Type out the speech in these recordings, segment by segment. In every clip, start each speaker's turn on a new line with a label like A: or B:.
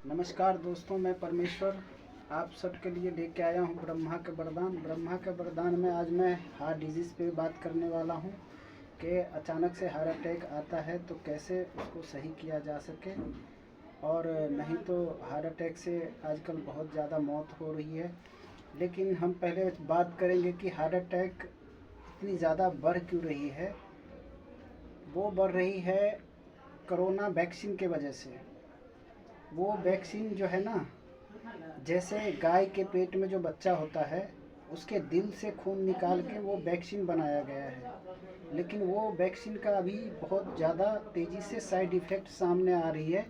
A: नमस्कार दोस्तों, मैं परमेश्वर आप सबके लिए लेके आया हूँ ब्रह्मा के वरदान। ब्रह्मा के वरदान में आज मैं हार्ट डिजीज़ पे बात करने वाला हूँ कि अचानक से हार्ट अटैक आता है तो कैसे उसको सही किया जा सके। और नहीं तो हार्ट अटैक से आजकल बहुत ज़्यादा मौत हो रही है। लेकिन हम पहले बात करेंगे कि हार्ट अटैक इतनी ज़्यादा बढ़ क्यों रही है। वो बढ़ रही है कोरोना वैक्सीन के वजह से। वो वैक्सीन जो है ना, जैसे गाय के पेट में जो बच्चा होता है उसके दिल से खून निकाल के वो वैक्सीन बनाया गया है। लेकिन वो वैक्सीन का अभी बहुत ज़्यादा तेज़ी से साइड इफ़ेक्ट सामने आ रही है,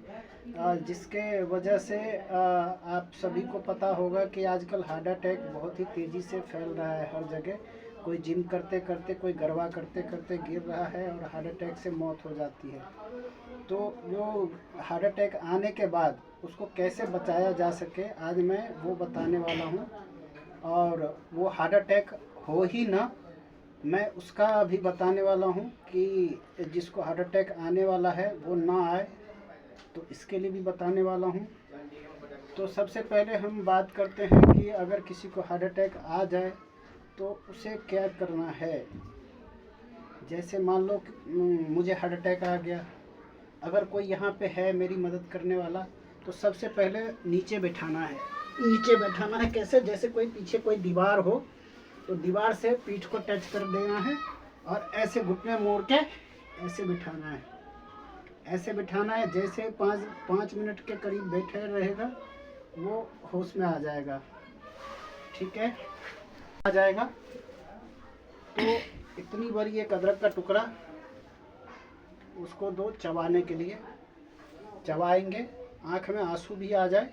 A: जिसके वजह से आप सभी को पता होगा कि आजकल हार्ट अटैक बहुत ही तेज़ी से फैल रहा है हर जगह। कोई जिम करते करते, कोई गरबा करते करते गिर रहा है और हार्ट अटैक से मौत हो जाती है। तो जो हार्ट अटैक आने के बाद उसको कैसे बचाया जा सके, आज मैं वो बताने वाला हूँ। और वो हार्ट अटैक हो ही ना, मैं उसका भी बताने वाला हूँ कि जिसको हार्ट अटैक आने वाला है वो ना आए, तो इसके लिए भी बताने वाला हूँ। तो सबसे पहले हम बात करते हैं कि अगर किसी को हार्ट अटैक आ जाए तो उसे क्या करना है। जैसे मान लो मुझे हार्ट अटैक आ गया, अगर कोई यहाँ पे है मेरी मदद करने वाला, तो सबसे पहले नीचे बैठाना है। नीचे बैठाना है कैसे, जैसे कोई पीछे कोई दीवार हो तो दीवार से पीठ को टच कर देना है और ऐसे घुटने मोड़ के ऐसे बिठाना है। ऐसे बिठाना है, जैसे पाँच मिनट के करीब बैठे रहेगा वो होश में आ जाएगा। ठीक है, आ जाएगा तो इतनी बड़ी एक अदरक का टुकड़ा उसको दो चबाने के लिए। चबाएंगे, आँख में आंसू भी आ जाए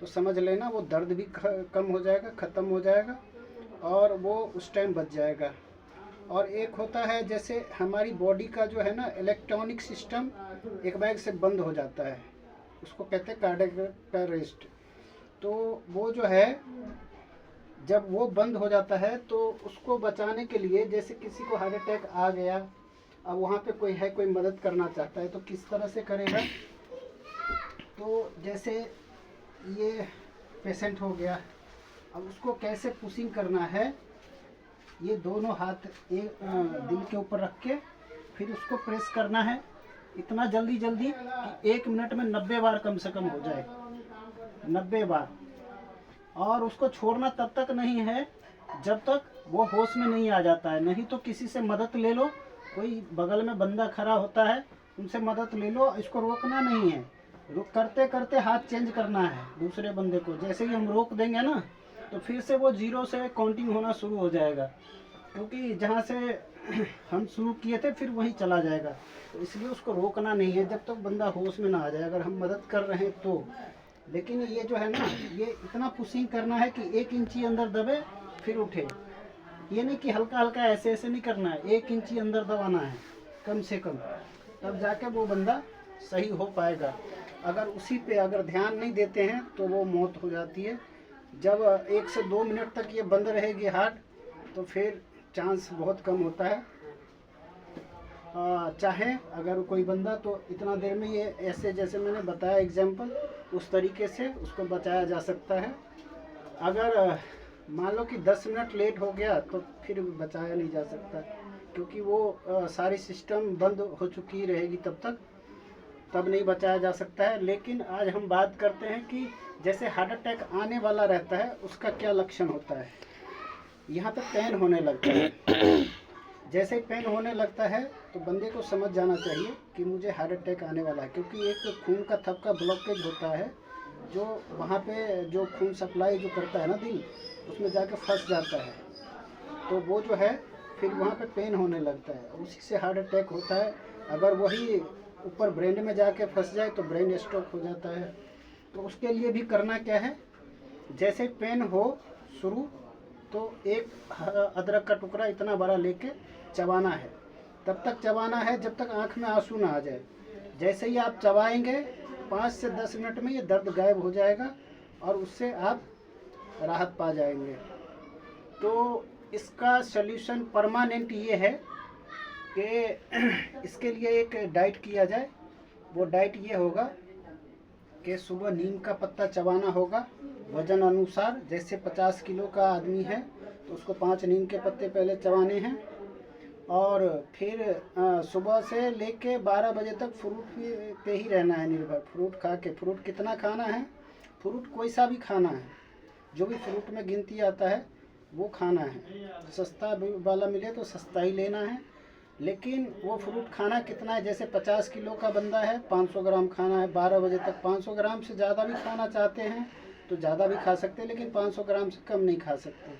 A: तो समझ लेना वो दर्द भी कम हो जाएगा, ख़त्म हो जाएगा और वो उस टाइम बच जाएगा। और एक होता है जैसे हमारी बॉडी का जो है ना इलेक्ट्रॉनिक सिस्टम एक बैग से बंद हो जाता है, उसको कहते हैं कार्डियक अरेस्ट। तो वो जो है जब वो बंद हो जाता है तो उसको बचाने के लिए, जैसे किसी को हार्ट अटैक आ गया, अब वहाँ पे कोई है, कोई मदद करना चाहता है तो किस तरह से करेगा। तो जैसे ये पेशेंट हो गया, अब उसको कैसे पुशिंग करना है, ये दोनों हाथ एक दिल के ऊपर रख के फिर उसको प्रेस करना है इतना जल्दी जल्दी कि 1 मिनट में 90 बार कम से कम हो जाए, 90 बार। और उसको छोड़ना तब तक नहीं है जब तक वो होश में नहीं आ जाता है। नहीं तो किसी से मदद ले लो, कोई बगल में बंदा खड़ा होता है उनसे मदद ले लो। इसको रोकना नहीं है, करते करते हाथ चेंज करना है दूसरे बंदे को। जैसे ही हम रोक देंगे ना तो फिर से वो जीरो से काउंटिंग होना शुरू हो जाएगा, क्योंकि जहाँ से हम शुरू किए थे फिर वहीं चला जाएगा। तो इसलिए उसको रोकना नहीं है जब तक बंदा होश में ना आ जाए, अगर हम मदद कर रहे हैं तो। लेकिन ये जो है ना, ये इतना पुशिंग करना है कि 1 इंची अंदर दबे फिर उठे। ये नहीं कि हल्का हल्का ऐसे ऐसे नहीं करना है, 1 इंची अंदर दबाना है कम से कम, तब जाके वो बंदा सही हो पाएगा। अगर उसी पे अगर ध्यान नहीं देते हैं तो वो मौत हो जाती है। जब 1 से 2 मिनट तक ये बंद रहेगी हार्ट, तो फिर चांस बहुत कम होता है। चाहे अगर कोई बंदा, तो इतना देर में ये ऐसे जैसे मैंने बताया एग्जाम्पल, उस तरीके से उसको बचाया जा सकता है। अगर मान लो कि 10 मिनट लेट हो गया तो फिर बचाया नहीं जा सकता, क्योंकि वो सारी सिस्टम बंद हो चुकी रहेगी तब नहीं बचाया जा सकता है। लेकिन आज हम बात करते हैं कि जैसे हार्ट अटैक आने वाला रहता है उसका क्या लक्षण होता है। यहाँ पे पेन होने लगता है। जैसे ही पेन होने लगता है तो बंदे को समझ जाना चाहिए कि मुझे हार्ट अटैक आने वाला है, क्योंकि एक खून का थक्का ब्लॉकेज होता है जो वहाँ पे जो खून सप्लाई जो करता है ना दिल, उसमें जाके फंस जाता है। तो वो जो है फिर वहाँ पे पेन होने लगता है, उसी से हार्ट अटैक होता है। अगर वही ऊपर ब्रेन में जाके फंस जाए तो ब्रेन स्ट्रोक हो जाता है। तो उसके लिए भी करना क्या है, जैसे पेन हो शुरू तो एक अदरक का टुकड़ा इतना बड़ा लेके चबाना है। तब तक चबाना है जब तक आँख में आंसू ना आ जाए। जैसे ही आप चबाएंगे 5 से 10 मिनट में ये दर्द गायब हो जाएगा और उससे आप राहत पा जाएंगे। तो इसका सल्यूशन परमानेंट ये है कि इसके लिए एक डाइट किया जाए। वो डाइट ये होगा कि सुबह नीम का पत्ता चबाना होगा वजन अनुसार। जैसे 50 किलो का आदमी है तो उसको 5 नीम के पत्ते पहले चबाने हैं। और फिर सुबह से लेके 12 बजे तक फ्रूट पे ही रहना है निर्भर। फ्रूट खा के, फ्रूट कितना खाना है, फ्रूट कोई सा भी खाना है, जो भी फ्रूट में गिनती आता है वो खाना है। सस्ता वाला मिले तो सस्ता ही लेना है, लेकिन वो फ्रूट खाना कितना है। जैसे 50 किलो का बंदा है 500 ग्राम खाना है 12 बजे तक। 500 ग्राम से ज़्यादा भी खाना चाहते हैं तो ज़्यादा भी खा सकते हैं, लेकिन 500 ग्राम से कम नहीं खा सकते।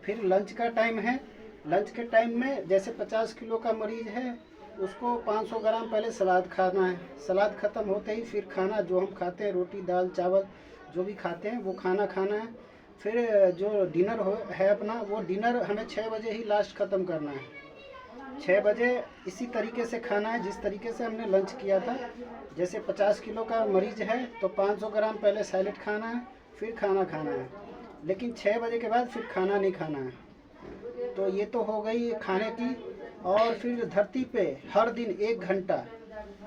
A: फिर लंच का टाइम है। लंच के टाइम में जैसे 50 किलो का मरीज़ है उसको 500 ग्राम पहले सलाद खाना है। सलाद ख़त्म होते ही फिर खाना जो हम खाते हैं, रोटी दाल चावल जो भी खाते हैं वो खाना है। फिर जो डिनर है अपना, वो डिनर हमें 6 बजे ही लास्ट ख़त्म करना है। 6 बजे इसी तरीके से खाना है जिस तरीके से हमने लंच किया था। जैसे 50 किलो का मरीज़ है तो 500 ग्राम पहले सैलेड खाना है, फिर खाना है, लेकिन 6 बजे के बाद फिर खाना नहीं खाना है। तो ये तो हो गई खाने की। और फिर धरती पे हर दिन 1 घंटा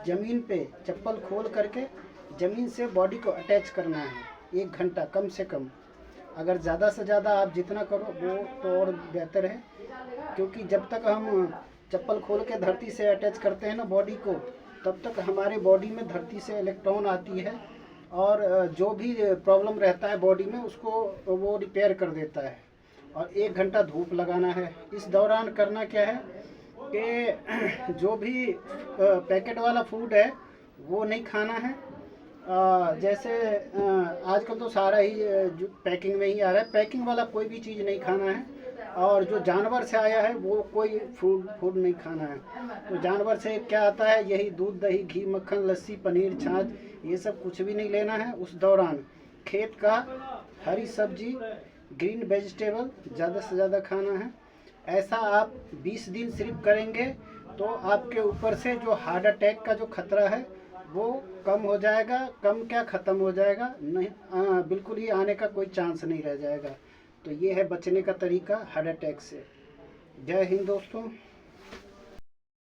A: ज़मीन पे चप्पल खोल करके ज़मीन से बॉडी को अटैच करना है। 1 घंटा कम से कम। अगर ज़्यादा से ज़्यादा आप जितना करो वो तो और बेहतर है, क्योंकि जब तक हम चप्पल खोल के धरती से अटैच करते हैं ना बॉडी को, तब तक हमारे बॉडी में धरती से इलेक्ट्रॉन आती है और जो भी प्रॉब्लम रहता है बॉडी में उसको वो रिपेयर कर देता है। और 1 घंटा धूप लगाना है। इस दौरान करना क्या है कि जो भी पैकेट वाला फूड है वो नहीं खाना है। जैसे आजकल तो सारा ही जो पैकिंग में ही आ रहा है, पैकिंग वाला कोई भी चीज़ नहीं खाना है। और जो जानवर से आया है वो कोई फूड नहीं खाना है। तो जानवर से क्या आता है, यही दूध दही घी मक्खन लस्सी पनीर छाछ, ये सब कुछ भी नहीं लेना है। उस दौरान खेत का हरी सब्जी ग्रीन वेजिटेबल ज़्यादा से ज़्यादा खाना है। ऐसा आप 20 दिन सिर्फ करेंगे तो आपके ऊपर से जो हार्ट अटैक का जो खतरा है वो कम हो जाएगा। कम क्या, ख़त्म हो जाएगा। नहीं, बिल्कुल ही आने का कोई चांस नहीं रह जाएगा। तो ये है बचने का तरीका हार्ट अटैक से। जय हिंद दोस्तों।